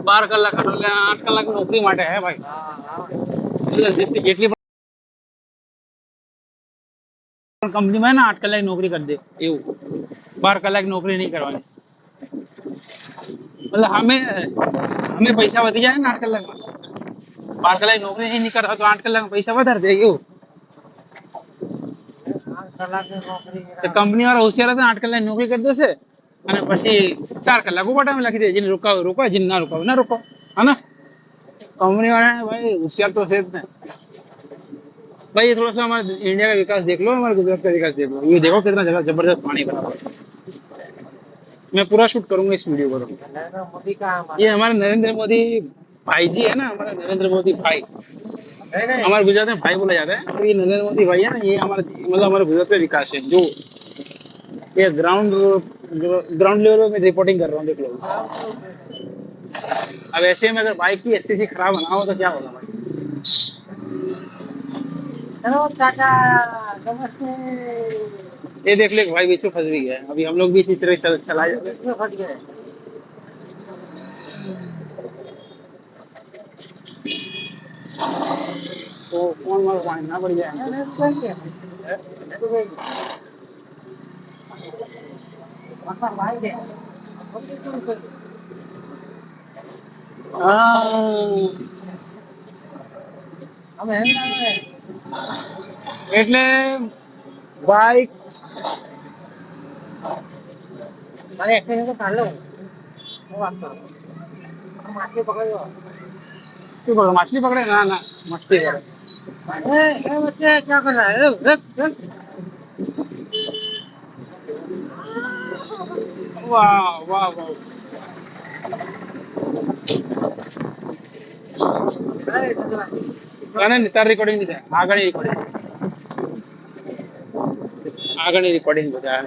બાર કલાક એટલે 8 કલાક નોકરી માટે હે ભાઈ. એટલે જેટલી પણ કંપનીમાં ને 8 કલાક નોકરી કરી દે એવું. 12 કલાક નોકરી નહીં કરવાની. એટલે અમે પૈસા વધી જાય ને 8 કલાકમાં. 12 કલાક નોકરી નહીં કરતા તો 8 કલાક પૈસા વધારે દે એવું. કંપની વાળા હોશિયાર હતા 8 કલાક નોકરી કરી દેશે અને પછી 4 કલાક ઓવર ટાઈમ લખી દે. જેને રોકાવ જેને ના રોકાવ ના રોકાવ. હા ને कंपनी वाला है भाई होशियार तो है ना भाई. ये थोड़ा सा हमारे इंडिया का विकास देख लो, हमारे गुजरात का विकास देख लो. ये देखो कितना जगह जबरदस्त पानी भरा हुआ है. मैं पूरा शूट करूंगा इस वीडियो को. ये हमारे नरेंद्र मोदी भाई जी है ना, हमारे नरेंद्र मोदी भाई. हमारे गुजरात में भाई बोला जाता है. तो ये नरेंद्र मोदी भाई है ना, ये हमारे मतलब हमारे गुजरात का विकास है. जो ये ग्राउंड लेवल में रिपोर्टिंग कर रहा हूँ देख लो. अब ऐसे में अगर बाइक की स्थिति खराब ना हो तो क्या होगा भाई. हेलो चाचा नमस्ते. ये देख ले भाई बीच में फंस भी गया. अभी हम लोग भी इसी तरह चला जाते फंस गए. तो कौन मार पानी ना पड़ जाए. એટલે બાઈક મારે એક્સિડન્ટ તો ચાલો હું વાત કરું. માછલી પકડ્યો. શું પકડો? માછલી પકડે? ના ના મસ્તી કરે. એ બચ્ચે ક્યાં કર રહા હે? વાહ વાહ વાહ. તાર રેકોર્ડિંગ છે આગળ રેકોર્ડિંગ. આગળની રેકોર્ડિંગ બધા.